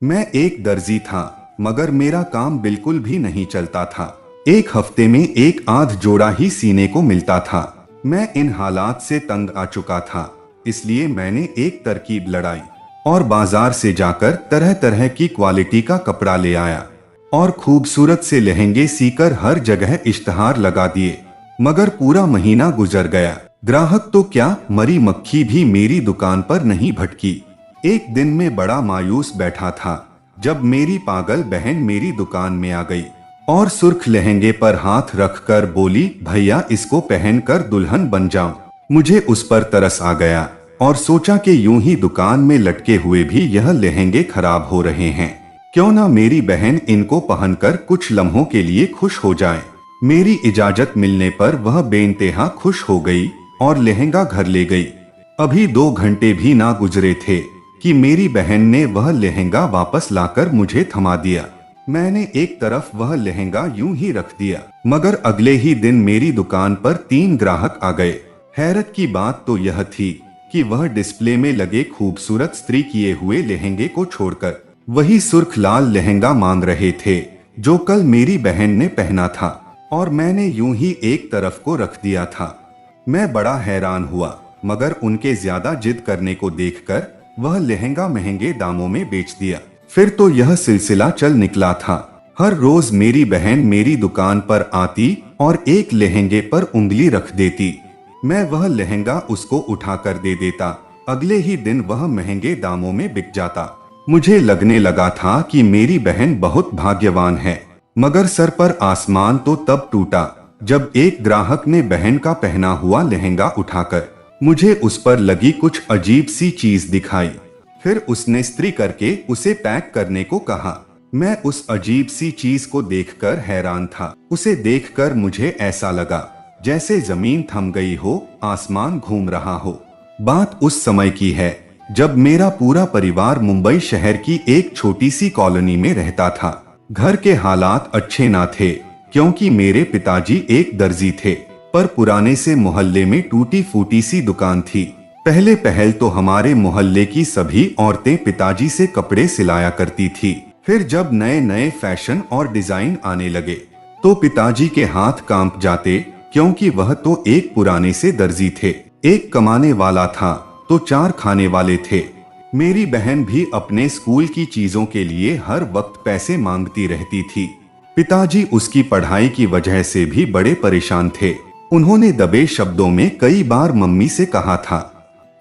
मैं एक दर्जी था, मगर मेरा काम बिल्कुल भी नहीं चलता था। एक हफ्ते में एक आध जोड़ा ही सीने को मिलता था। मैं इन हालात से तंग आ चुका था, इसलिए मैंने एक तरकीब लड़ाई और बाजार से जाकर तरह तरह की क्वालिटी का कपड़ा ले आया और खूबसूरत से लहंगे सीकर हर जगह इश्तहार लगा दिए। मगर पूरा महीना गुजर गया, ग्राहक तो क्या, मरी मक्खी भी मेरी दुकान पर नहीं भटकी। एक दिन मैं बड़ा मायूस बैठा था जब मेरी पागल बहन मेरी दुकान में आ गई और सुर्ख लहंगे पर हाथ रखकर बोली, भैया इसको पहनकर दुल्हन बन जाऊं। मुझे उस पर तरस आ गया और सोचा कि यूं ही दुकान में लटके हुए भी यह लहंगे खराब हो रहे हैं, क्यों ना मेरी बहन इनको पहनकर कुछ लम्हों के लिए खुश हो जाए। मेरी इजाजत मिलने पर वह बेइंतहा खुश हो गई और लहंगा घर ले गई। अभी 2 घंटे भी ना गुजरे थे कि मेरी बहन ने वह लहंगा वापस लाकर मुझे थमा दिया। मैंने एक तरफ वह लहंगा यूं ही रख दिया, मगर अगले ही दिन मेरी दुकान पर 3 ग्राहक आ गए। हैरत की बात तो यह थी कि वह डिस्प्ले में लगे खूबसूरत स्त्री किए हुए लहंगे को छोड़कर वही सुर्ख लाल लहंगा मांग रहे थे जो कल मेरी बहन ने पहना था और मैंने यूं ही एक तरफ को रख दिया था। मैं बड़ा हैरान हुआ, मगर उनके ज्यादा जिद करने को देखकर वह लहंगा महंगे दामों में बेच दिया। फिर तो यह सिलसिला चल निकला था। हर रोज मेरी बहन मेरी दुकान पर आती और एक लहंगे पर उंगली रख देती। मैं वह लहंगा उसको उठाकर दे देता। अगले ही दिन वह महंगे दामों में बिक जाता। मुझे लगने लगा था कि मेरी बहन बहुत भाग्यवान है, मगर सर पर आसमान तो तब टूटा जब एक ग्राहक ने बहन का पहना हुआ लहंगा उठाकर मुझे उस पर लगी कुछ अजीब सी चीज दिखाई। फिर उसने इस्त्री करके उसे पैक करने को कहा। मैं उस अजीब सी चीज को देखकर हैरान था। उसे देखकर मुझे ऐसा लगा जैसे जमीन थम गई हो, आसमान घूम रहा हो। बात उस समय की है जब मेरा पूरा परिवार मुंबई शहर की एक छोटी सी कॉलोनी में रहता था। घर के हालात अच्छे ना थे, क्योंकि मेरे पिताजी एक दर्जी थे, पर पुराने से मोहल्ले में टूटी फूटी सी दुकान थी। पहले पहल तो हमारे मोहल्ले की सभी औरतें पिताजी से कपड़े सिलाया करती थी। फिर जब नए नए फैशन और डिजाइन आने लगे तो पिताजी के हाथ कांप जाते, क्योंकि वह तो एक पुराने से दर्जी थे। एक कमाने वाला था तो 4 खाने वाले थे। मेरी बहन भी अपने स्कूल की चीजों के लिए हर वक्त पैसे मांगती रहती थी। पिताजी उसकी पढ़ाई की वजह से भी बड़े परेशान थे। उन्होंने दबे शब्दों में कई बार मम्मी से कहा था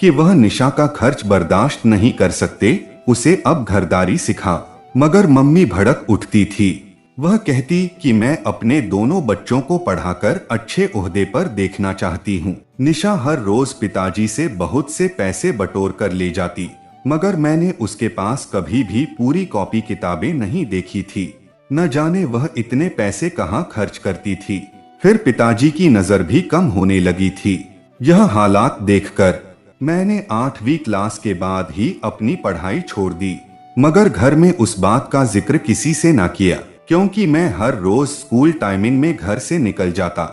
कि वह निशा का खर्च बर्दाश्त नहीं कर सकते, उसे अब घरदारी सिखा। मगर मम्मी भड़क उठती थी। वह कहती कि मैं अपने दोनों बच्चों को पढ़ाकर अच्छे ओहदे पर देखना चाहती हूँ। निशा हर रोज पिताजी से बहुत से पैसे बटोर कर ले जाती, मगर मैंने उसके पास कभी भी पूरी कॉपी किताबें नहीं देखी थी। न जाने वह इतने पैसे कहाँ खर्च करती थी। फिर पिताजी की नजर भी कम होने लगी थी। यह हालात देखकर मैंने 8वीं क्लास के बाद ही अपनी पढ़ाई छोड़ दी, मगर घर में उस बात का जिक्र किसी से ना किया, क्योंकि मैं हर रोज स्कूल टाइमिंग में घर से निकल जाता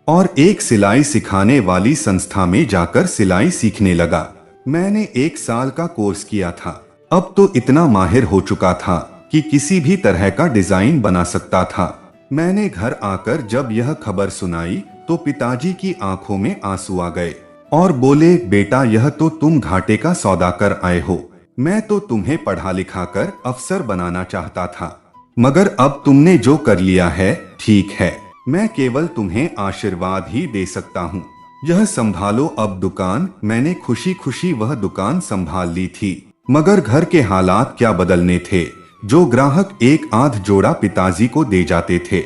और एक सिलाई सिखाने वाली संस्था में जाकर सिलाई सीखने लगा। मैंने 1 साल का कोर्स किया था। अब तो इतना माहिर हो चुका था कि किसी भी तरह का डिजाइन बना सकता था। मैंने घर आकर जब यह खबर सुनाई तो पिताजी की आंखों में आंसू आ गए और बोले, बेटा यह तो तुम घाटे का सौदा कर आए हो। मैं तो तुम्हें पढ़ा लिखा कर अफसर बनाना चाहता था, मगर अब तुमने जो कर लिया है ठीक है। मैं केवल तुम्हें आशीर्वाद ही दे सकता हूँ। यह संभालो अब दुकान। मैंने खुशी खुशी वह दुकान संभाल ली थी, मगर घर के हालात क्या बदलने थे। जो ग्राहक एक आध जोड़ा पिताजी को दे जाते थे,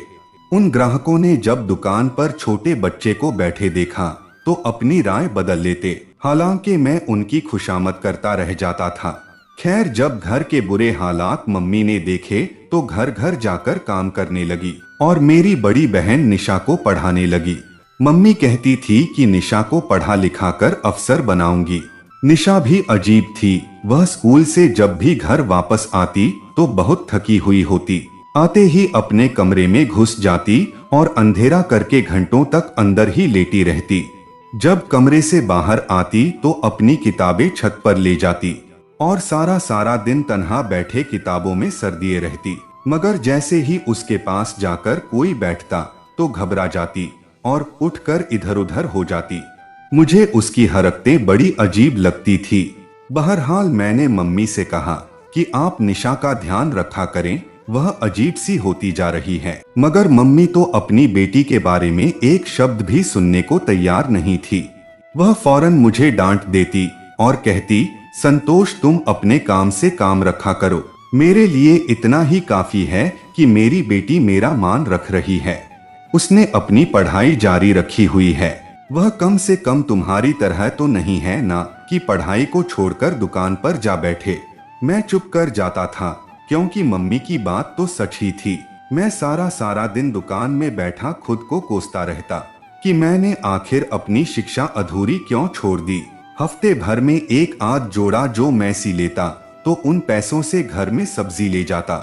उन ग्राहकों ने जब दुकान पर छोटे बच्चे को बैठे देखा तो अपनी राय बदल लेते। हालांकि मैं उनकी खुशामद करता रह जाता था। खैर, जब घर के बुरे हालात मम्मी ने देखे तो घर घर जाकर काम करने लगी और मेरी बड़ी बहन निशा को पढ़ाने लगी। मम्मी कहती थी कि निशा को पढ़ा लिखा कर अफसर बनाऊंगी। निशा भी अजीब थी। वह स्कूल से जब भी घर वापस आती तो बहुत थकी हुई होती। आते ही अपने कमरे में घुस जाती और अंधेरा करके घंटों तक अंदर ही लेटी रहती। जब कमरे से बाहर आती तो अपनी किताबें छत पर ले जाती और सारा सारा दिन तन्हा बैठे किताबों में सर दिए रहती। मगर जैसे ही उसके पास जाकर कोई बैठता तो घबरा जाती और उठकर इधर उधर हो जाती। मुझे उसकी हरकतें बड़ी अजीब लगती थी। बहरहाल मैंने मम्मी से कहा कि आप निशा का ध्यान रखा करें, वह अजीब सी होती जा रही है। मगर मम्मी तो अपनी बेटी के बारे में एक शब्द भी सुनने को तैयार नहीं थी। वह फौरन मुझे डांट देती और कहती, संतोष तुम अपने काम से काम रखा करो, मेरे लिए इतना ही काफी है कि मेरी बेटी मेरा मान रख रही है। उसने अपनी पढ़ाई जारी रखी हुई है, वह कम से कम तुम्हारी तरह तो नहीं है ना कि पढ़ाई को छोड़कर दुकान पर जा बैठे। मैं चुप कर जाता था क्योंकि मम्मी की बात तो सच ही थी। मैं सारा सारा दिन दुकान में बैठा खुद को कोसता रहता कि मैंने आखिर अपनी शिक्षा अधूरी क्यों छोड़ दी। हफ्ते भर में एक आध जोड़ा जो मैं सी लेता तो उन पैसों से घर में सब्जी ले जाता,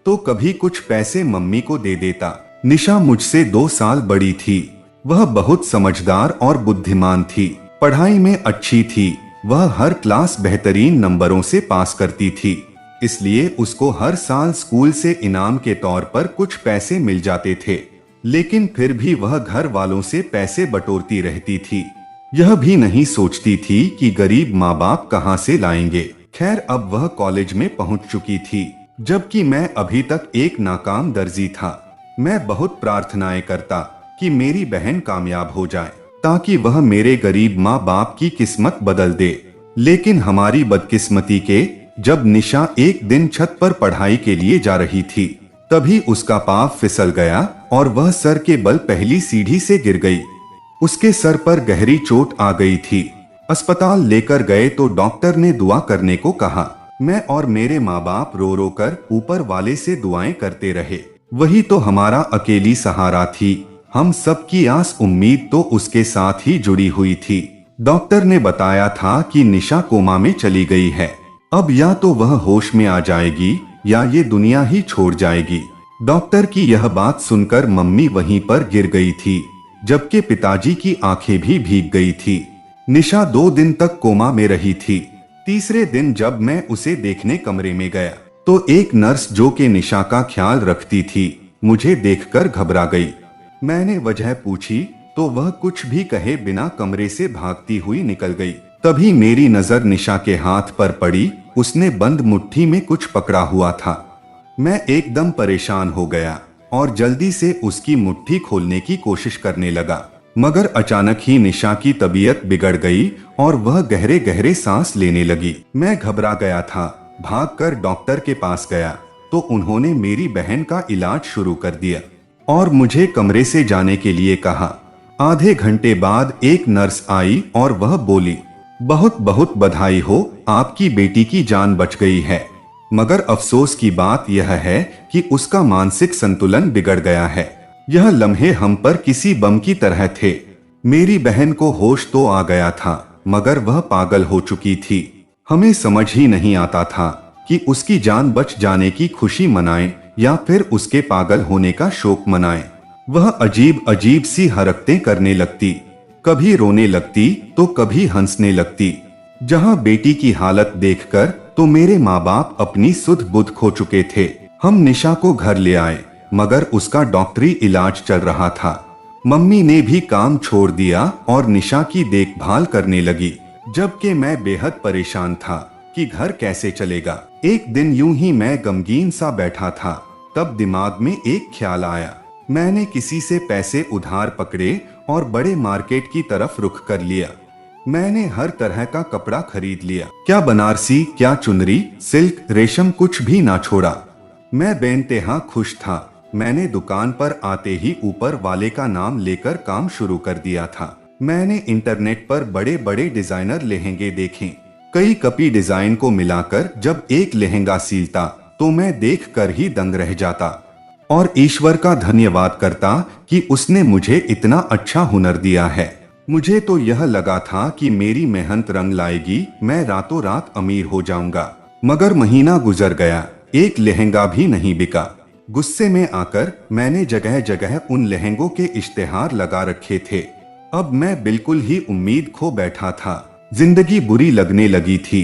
तो कभी कुछ पैसे मम्मी को दे देता। निशा मुझसे 2 साल बड़ी थी। वह बहुत समझदार और बुद्धिमान थी, पढ़ाई में अच्छी थी। वह हर क्लास बेहतरीन नंबरों से पास करती थी, इसलिए उसको हर साल स्कूल से इनाम के तौर पर कुछ पैसे मिल जाते थे। लेकिन फिर भी वह घर वालों से पैसे बटोरती रहती थी। यह भी नहीं सोचती थी कि गरीब माँ बाप कहाँ से लाएंगे। खैर अब वह कॉलेज में पहुँच चुकी थी, जबकि मैं अभी तक एक नाकाम दर्जी था। मैं बहुत प्रार्थनाएं करता कि मेरी बहन कामयाब हो जाए ताकि वह मेरे गरीब माँ बाप की किस्मत बदल दे। लेकिन हमारी बदकिस्मती के जब निशा एक दिन छत पर पढ़ाई के लिए जा रही थी, तभी उसका पाँव फिसल गया और वह सर के बल पहली सीढ़ी से गिर गई। उसके सर पर गहरी चोट आ गई थी। अस्पताल लेकर गए तो डॉक्टर ने दुआ करने को कहा। मैं और मेरे माँ बाप रो रो कर ऊपर वाले से दुआएं करते रहे। वही तो हमारा अकेली सहारा थी। हम सब की आस उम्मीद तो उसके साथ ही जुड़ी हुई थी। डॉक्टर ने बताया था कि निशा कोमा में चली गई है। अब या तो वह होश में आ जाएगी या ये दुनिया ही छोड़ जाएगी। डॉक्टर की यह बात सुनकर मम्मी वहीं पर गिर गई थी, जबकि पिताजी की आंखें भी भीग गई थी। निशा 2 दिन तक कोमा में रही थी। तीसरे दिन जब मैं उसे देखने कमरे में गया तो एक नर्स जो कि निशा का ख्याल रखती थी, मुझे देखकर घबरा गई। मैंने वजह पूछी तो वह कुछ भी कहे बिना कमरे से भागती हुई निकल गई। तभी मेरी नजर निशा के हाथ पर पड़ी। उसने बंद मुट्ठी में कुछ पकड़ा हुआ था। मैं एकदम परेशान हो गया और जल्दी से उसकी मुट्ठी खोलने की कोशिश करने लगा, मगर अचानक ही निशा की तबीयत बिगड़ गई और वह गहरे गहरे सांस लेने लगी। मैं घबरा गया था। भागकर डॉक्टर के पास गया तो उन्होंने मेरी बहन का इलाज शुरू कर दिया और मुझे कमरे से जाने के लिए कहा। आधे घंटे बाद एक नर्स आई और वह बोली, बहुत बहुत बधाई हो, आपकी बेटी की जान बच गई है। मगर अफसोस की बात यह है कि उसका मानसिक संतुलन बिगड़ गया है। यह लम्हे हम पर किसी बम की तरह थे। मेरी बहन को होश तो आ गया था, मगर वह पागल हो चुकी थी। हमें समझ ही नहीं आता था कि उसकी जान बच जाने की खुशी मनाएं या फिर उसके पागल होने का शोक मनाएं। वह अजीब अजीब सी हरकतें करने लगती, कभी रोने लगती तो कभी हंसने लगती। जहां बेटी की हालत देखकर तो मेरे माँ बाप अपनी सुध बुध खो चुके थे। हम निशा को घर ले आए, मगर उसका डॉक्टरी इलाज चल रहा था। मम्मी ने भी काम छोड़ दिया और निशा की देखभाल करने लगी, जबकि मैं बेहद परेशान था कि घर कैसे चलेगा। एक दिन यूं ही मैं गमगीन सा बैठा था, तब दिमाग में एक ख्याल आया। मैंने किसी से पैसे उधार पकड़े और बड़े मार्केट की तरफ रुख कर लिया। मैंने हर तरह का कपड़ा खरीद लिया, क्या बनारसी, क्या चुनरी, सिल्क, रेशम, कुछ भी ना छोड़ा। मैं बेइंतहा खुश था। मैंने दुकान पर आते ही ऊपर वाले का नाम लेकर काम शुरू कर दिया था। मैंने इंटरनेट पर बड़े बड़े डिजाइनर लहंगे देखे। कई कपी डिजाइन को मिलाकर जब एक लहंगा सीलता तो मैं देखकर ही दंग रह जाता और ईश्वर का धन्यवाद करता कि उसने मुझे इतना अच्छा हुनर दिया है। मुझे तो यह लगा था कि मेरी मेहनत रंग लाएगी, मैं रातों रात अमीर हो जाऊंगा। मगर महीना गुजर गया, एक लहंगा भी नहीं बिका। गुस्से में आकर मैंने जगह जगह उन लहंगों के इश्तेहार लगा रखे थे। अब मैं बिल्कुल ही उम्मीद खो बैठा था। जिंदगी बुरी लगने लगी थी।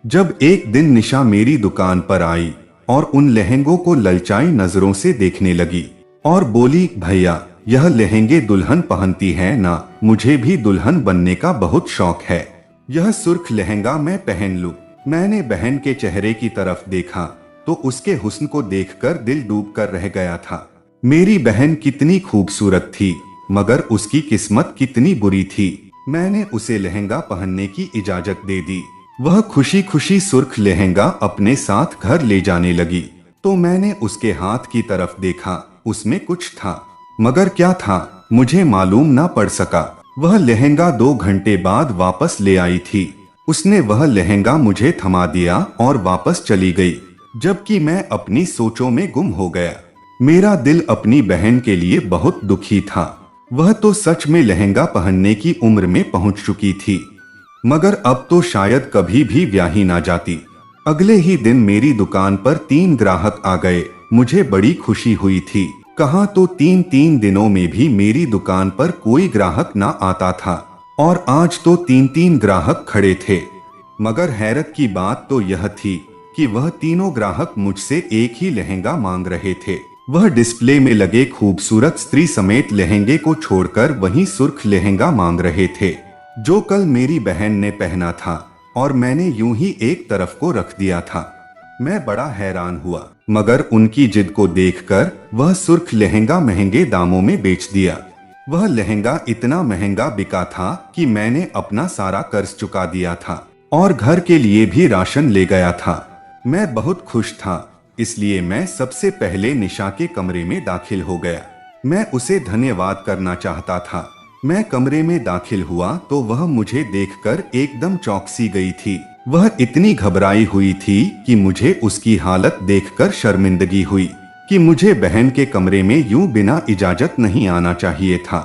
जब एक दिन निशा मेरी दुकान पर आई और उन लहंगों को ललचाई नजरों से देखने लगी और बोली, भैया यह लहंगे दुल्हन पहनती है ना, मुझे भी दुल्हन बनने का बहुत शौक है, यह सुर्ख लहंगा मैं पहन लूं। मैंने बहन के चेहरे की तरफ देखा तो उसके हुस्न को देखकर दिल डूब कर रह गया था। मेरी बहन कितनी खूबसूरत थी, मगर उसकी किस्मत कितनी बुरी थी। मैंने उसे लहंगा पहनने की इजाजत दे दी। वह खुशी खुशी सुर्ख लहंगा अपने साथ घर ले जाने लगी तो मैंने उसके हाथ की तरफ देखा, उसमें कुछ था, मगर क्या था मुझे मालूम ना पड़ सका। वह लहंगा 2 घंटे बाद वापस ले आई थी। उसने वह लहंगा मुझे थमा दिया और वापस चली गई, जबकि मैं अपनी सोचों में गुम हो गया। मेरा दिल अपनी बहन के लिए बहुत दुखी था। वह तो सच में लहंगा पहनने की उम्र में पहुंच चुकी थी, मगर अब तो शायद कभी भी ब्याही ना जाती। अगले ही दिन मेरी दुकान पर 3 ग्राहक आ गए। मुझे बड़ी खुशी हुई थी। कहाँ तो 3 दिनों में भी मेरी दुकान पर कोई ग्राहक ना आता था और आज तो 3 ग्राहक खड़े थे। मगर हैरत की बात तो यह थी कि वह तीनों ग्राहक मुझसे एक ही लहंगा मांग रहे थे। वह डिस्प्ले में लगे खूबसूरत स्त्री समेत लहंगे को छोड़कर वही सुर्ख लहंगा मांग रहे थे जो कल मेरी बहन ने पहना था और मैंने यूं ही एक तरफ को रख दिया था। मैं बड़ा हैरान हुआ, मगर उनकी जिद को देखकर वह सुर्ख लहंगा महंगे दामों में बेच दिया। वह लहंगा इतना महंगा बिका था कि मैंने अपना सारा कर्ज चुका दिया था और घर के लिए भी राशन ले गया था। मैं बहुत खुश था, इसलिए मैं सबसे पहले निशा के कमरे में दाखिल हो गया। मैं उसे धन्यवाद करना चाहता था। मैं कमरे में दाखिल हुआ तो वह मुझे देखकर एकदम चौंक सी गई थी। वह इतनी घबराई हुई थी कि मुझे उसकी हालत देखकर शर्मिंदगी हुई कि मुझे बहन के कमरे में यूं बिना इजाजत नहीं आना चाहिए था।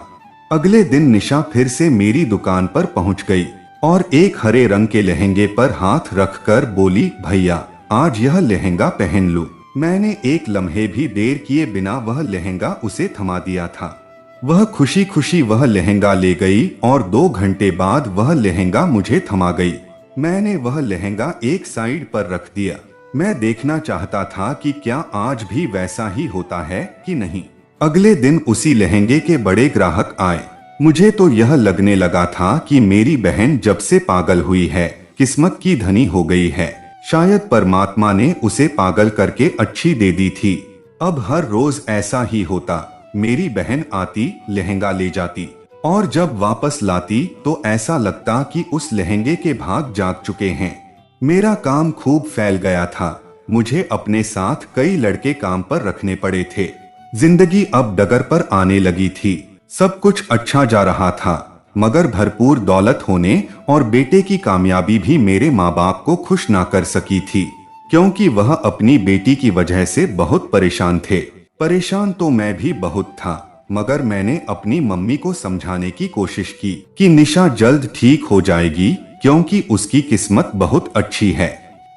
अगले दिन निशा फिर से मेरी दुकान पर पहुंच गई और एक हरे रंग के लहंगे पर हाथ रखकर बोली, भैया आज यह लहंगा पहन लूं। मैंने एक लम्हे भी देर किए बिना वह लहंगा उसे थमा दिया था। वह खुशी खुशी वह लहंगा ले गई और 2 घंटे बाद वह लहंगा मुझे थमा गई। मैंने वह लहंगा एक साइड पर रख दिया। मैं देखना चाहता था कि क्या आज भी वैसा ही होता है कि नहीं। अगले दिन उसी लहंगे के बड़े ग्राहक आए। मुझे तो यह लगने लगा था कि मेरी बहन जब से पागल हुई है, किस्मत की धनी हो गई है। शायद परमात्मा ने उसे पागल करके अच्छी दे दी थी। अब हर रोज ऐसा ही होता। मेरी बहन आती, लहंगा ले जाती और जब वापस लाती तो ऐसा लगता कि उस लहंगे के भाग जाग चुके हैं। मेरा काम खूब फैल गया था। मुझे अपने साथ कई लड़के काम पर रखने पड़े थे। जिंदगी अब डगर पर आने लगी थी। सब कुछ अच्छा जा रहा था, मगर भरपूर दौलत होने और बेटे की कामयाबी भी मेरे माँ बाप को खुश ना कर सकी थी, क्योंकि वह अपनी बेटी की वजह से बहुत परेशान थे। परेशान तो मैं भी बहुत था, मगर मैंने अपनी मम्मी को समझाने की कोशिश की कि निशा जल्द ठीक हो जाएगी, क्योंकि उसकी किस्मत बहुत अच्छी है।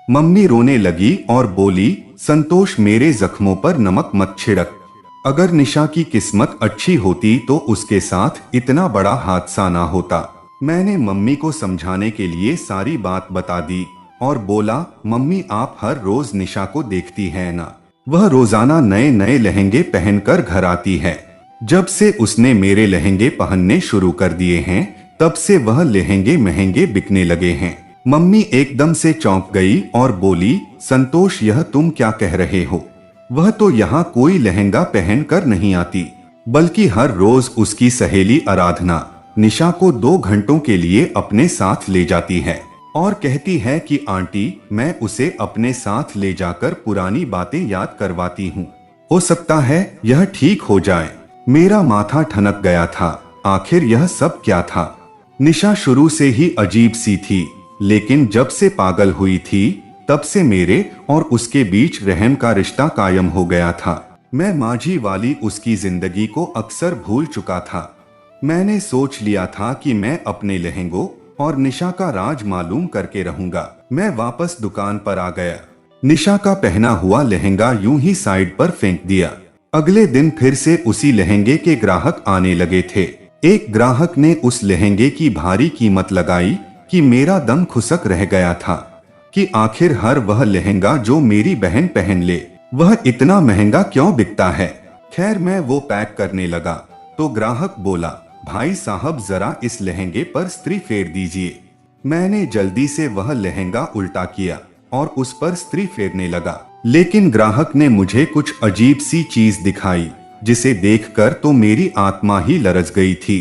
मम्मी रोने लगी और बोली, संतोष मेरे जख्मों पर नमक मत छिड़क। अगर निशा की किस्मत अच्छी होती तो उसके साथ इतना बड़ा हादसा ना होता। मैंने मम्मी को समझाने के लिए सारी बात बता दी और बोला, मम्मी आप हर रोज निशा को देखती हैं ना, वह रोजाना नए नए लहंगे पहनकर घर आती है। जब से उसने मेरे लहंगे पहनने शुरू कर दिए हैं, तब से वह लहंगे महंगे बिकने लगे हैं। मम्मी एकदम से चौंक गई और बोली, संतोष यह तुम क्या कह रहे हो? वह तो यहाँ कोई लहंगा पहन कर नहीं आती, बल्कि हर रोज उसकी सहेली आराधना निशा को 2 घंटों के लिए अपने साथ ले जाती है और कहती है कि आंटी मैं उसे अपने साथ ले जाकर पुरानी बातें याद करवाती हूँ, हो सकता है यह ठीक हो जाए। मेरा माथा ठनक गया था। आखिर यह सब क्या था? निशा शुरू से ही अजीब सी थी, लेकिन जब से पागल हुई थी तब से मेरे और उसके बीच रहम का रिश्ता कायम हो गया था। मैं माझी वाली उसकी जिंदगी को अक्सर भूल चुका था। मैंने सोच लिया था कि मैं अपने लहंगों और निशा का राज मालूम करके रहूंगा। मैं वापस दुकान पर आ गया। निशा का पहना हुआ लहंगा यूं ही साइड पर फेंक दिया। अगले दिन फिर से उसी लहंगे के ग्राहक आने लगे थे। एक ग्राहक ने उस लहंगे की भारी कीमत लगाई कि मेरा दम खुसक रह गया था। कि आखिर हर वह लहंगा जो मेरी बहन पहन ले वह इतना महंगा क्यों बिकता है। खैर मैं वो पैक करने लगा तो ग्राहक बोला, भाई साहब जरा इस लहंगे पर स्त्री फेर दीजिए। मैंने जल्दी से वह लहंगा उल्टा किया और उस पर स्त्री फेरने लगा, लेकिन ग्राहक ने मुझे कुछ अजीब सी चीज दिखाई जिसे देखकर तो मेरी आत्मा ही लरज गई थी।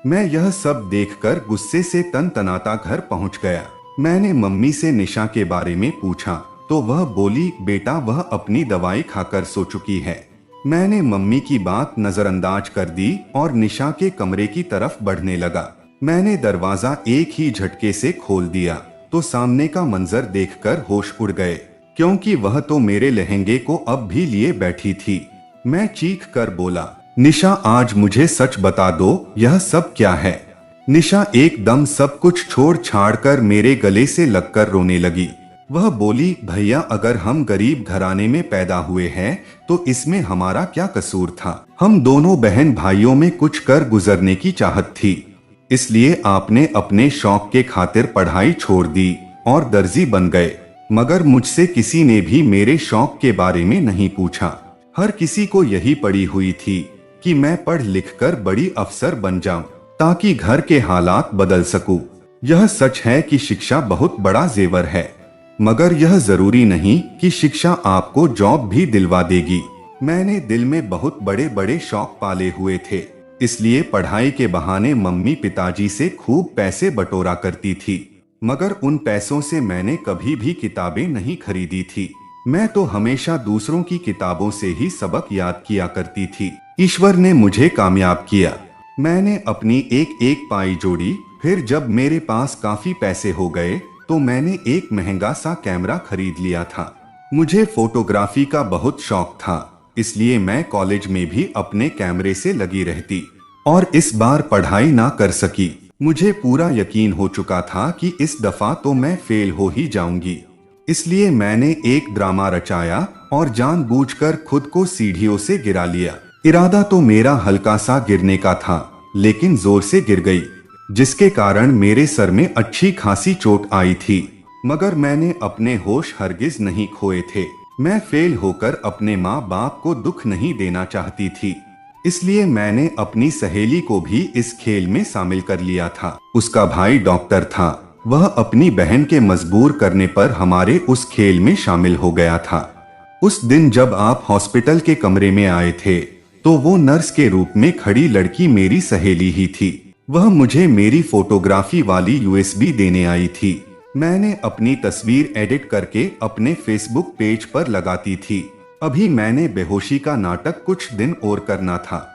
मैं यह सब देखकर गुस्से से तनतनाता घर पहुंच गया। मैंने मम्मी से निशा के बारे में पूछा तो वह बोली, बेटा वह अपनी दवाई खाकर सो चुकी है। मैंने मम्मी की बात नजरअंदाज कर दी और निशा के कमरे की तरफ बढ़ने लगा। मैंने दरवाजा एक ही झटके से खोल दिया तो सामने का मंजर देखकर होश उड़ गए, क्योंकि वह तो मेरे लहंगे को अब भी लिए बैठी थी। मैं चीख कर बोला, निशा आज मुझे सच बता दो, यह सब क्या है। निशा एकदम सब कुछ छोड़ छाड़ कर मेरे गले से लगकर रोने लगी। वह बोली, भैया अगर हम गरीब घराने में पैदा हुए हैं तो इसमें हमारा क्या कसूर था। हम दोनों बहन भाइयों में कुछ कर गुजरने की चाहत थी, इसलिए आपने अपने शौक के खातिर पढ़ाई छोड़ दी और दर्जी बन गए। मगर मुझसे किसी ने भी मेरे शौक के बारे में नहीं पूछा। हर किसी को यही पड़ी हुई थी कि मैं पढ़ लिख कर बड़ी अफसर बन जाऊं ताकि घर के हालात बदल सकूं। यह सच है कि शिक्षा बहुत बड़ा जेवर है, मगर यह जरूरी नहीं कि शिक्षा आपको जॉब भी दिलवा देगी। मैंने दिल में बहुत बड़े बड़े शौक पाले हुए थे, इसलिए पढ़ाई के बहाने मम्मी पिताजी से खूब पैसे बटोरा करती थी, मगर उन पैसों से मैंने कभी भी किताबें नहीं खरीदी थी। मैं तो हमेशा दूसरों की किताबों से ही सबक याद किया करती थी। ईश्वर ने मुझे कामयाब किया। मैंने अपनी एक एक पाई जोड़ी। फिर जब मेरे पास काफी पैसे हो गए तो मैंने एक महंगा सा कैमरा खरीद लिया था। मुझे फोटोग्राफी का बहुत शौक था, इसलिए मैं कॉलेज में भी अपने कैमरे से लगी रहती और इस बार पढ़ाई ना कर सकी। मुझे पूरा यकीन हो चुका था कि इस दफा तो मैं फेल हो ही जाऊंगी, इसलिए मैंने एक ड्रामा रचाया और जानबूझकर खुद को सीढ़ियों से गिरा लिया। इरादा तो मेरा हल्का सा गिरने का था, लेकिन जोर से गिर गई, जिसके कारण मेरे सर में अच्छी खासी चोट आई थी। मगर मैंने अपने होश हरगिज नहीं खोए थे। मैं फेल होकर अपने माँ बाप को दुख नहीं देना चाहती थी, इसलिए मैंने अपनी सहेली को भी इस खेल में शामिल कर लिया था। उसका भाई डॉक्टर था, वह अपनी बहन के मजबूर करने पर हमारे उस खेल में शामिल हो गया था। उस दिन जब आप हॉस्पिटल के कमरे में आए थे तो वो नर्स के रूप में खड़ी लड़की मेरी सहेली ही थी। वह मुझे मेरी फोटोग्राफी वाली यूएसबी देने आई थी। मैंने अपनी तस्वीर एडिट करके अपने फेसबुक पेज पर लगाती थी। अभी मैंने बेहोशी का नाटक कुछ दिन और करना था,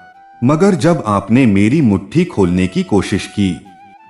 मगर जब आपने मेरी मुट्ठी खोलने की कोशिश की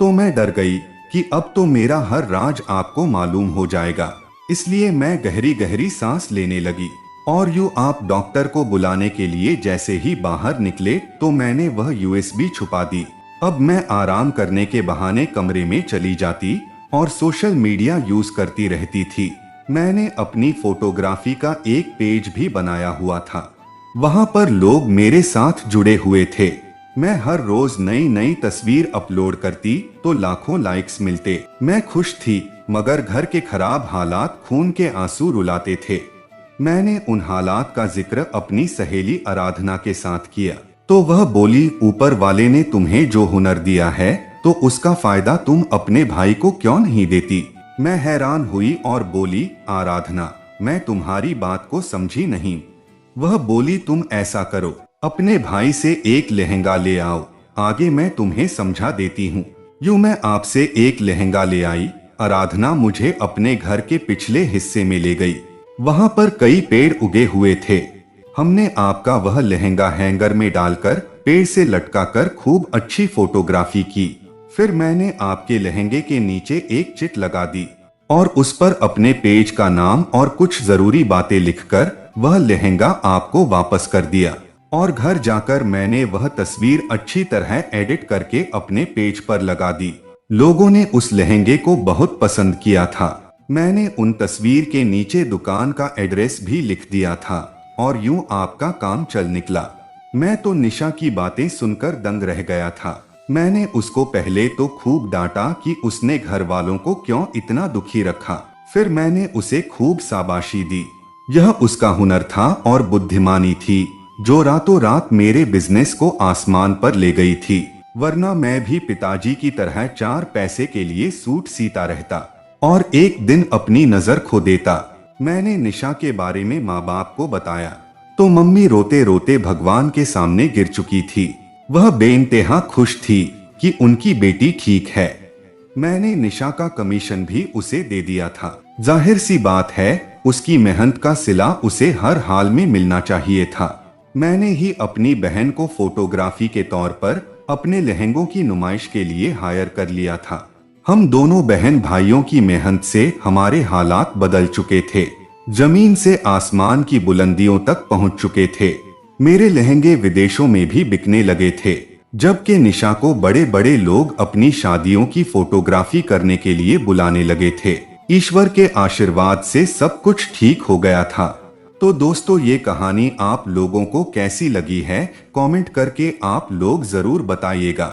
तो मैं डर गई कि अब तो मेरा हर राज आपको मालूम हो जाएगा। इसलिए मैं गहरी गहरी सांस लेने लगी और यूं आप डॉक्टर को बुलाने के लिए जैसे ही बाहर निकले तो मैंने वह यूएसबी छुपा दी। अब मैं आराम करने के बहाने कमरे में चली जाती और सोशल मीडिया यूज करती रहती थी। मैंने अपनी फोटोग्राफी का एक पेज भी बनाया हुआ था, वहां पर लोग मेरे साथ जुड़े हुए थे। मैं हर रोज नई नई तस्वीर अपलोड करती तो लाखों लाइक्स मिलते। मैं खुश थी, मगर घर के खराब हालात खून के आंसू रुलाते थे। मैंने उन हालात का जिक्र अपनी सहेली आराधना के साथ किया तो वह बोली, ऊपर वाले ने तुम्हें जो हुनर दिया है तो उसका फायदा तुम अपने भाई को क्यों नहीं देती। मैं हैरान हुई और बोली, आराधना मैं तुम्हारी बात को समझी नहीं। वह बोली, तुम ऐसा करो, अपने भाई से एक लहंगा ले आओ, आगे मैं तुम्हें समझा देती हूँ। यूं मैं आपसे एक लहंगा ले आई। आराधना मुझे अपने घर के पिछले हिस्से में ले गई। वहां पर कई पेड़ उगे हुए थे। हमने आपका वह लहंगा हैंगर में डालकर पेड़ से लटकाकर खूब अच्छी फोटोग्राफी की। फिर मैंने आपके लहंगे के नीचे एक चिट लगा दी और उस पर अपने पेज का नाम और कुछ जरूरी बातें लिखकर वह लहंगा आपको वापस कर दिया। और घर जाकर मैंने वह तस्वीर अच्छी तरह एडिट करके अपने पेज पर लगा दी। लोगों ने उस लहंगे को बहुत पसंद किया था। मैंने उन तस्वीर के नीचे दुकान का एड्रेस भी लिख दिया था और यूं आपका काम चल निकला। मैं तो निशा की बातें सुनकर दंग रह गया था। मैंने उसको पहले तो खूब डांटा कि उसने घर वालों को क्यों इतना दुखी रखा। फिर मैंने उसे खूब शाबाशी दी। यह उसका हुनर था और बुद्धिमानी थी जो रातों रात मेरे बिजनेस को आसमान पर ले गई थी, वरना मैं भी पिताजी की तरह 4 पैसे के लिए सूट सीता रहता और एक दिन अपनी नजर खो देता। मैंने निशा के बारे में माँ बाप को बताया तो मम्मी रोते रोते भगवान के सामने गिर चुकी थी। वह बेइंतहा खुश थी कि उनकी बेटी ठीक है। मैंने निशा का कमीशन भी उसे दे दिया था। जाहिर सी बात है उसकी मेहनत का सिला उसे हर हाल में मिलना चाहिए था। मैंने ही अपनी बहन को फोटोग्राफी के तौर पर अपने लहंगों की नुमाइश के लिए हायर कर लिया था। हम दोनों बहन भाइयों की मेहनत से हमारे हालात बदल चुके थे, जमीन से आसमान की बुलंदियों तक पहुंच चुके थे। मेरे लहंगे विदेशों में भी बिकने लगे थे, जबकि निशा को बड़े बड़े लोग अपनी शादियों की फोटोग्राफी करने के लिए बुलाने लगे थे। ईश्वर के आशीर्वाद से सब कुछ ठीक हो गया था। तो दोस्तों, ये कहानी आप लोगों को कैसी लगी है, कमेंट करके आप लोग जरूर बताइएगा।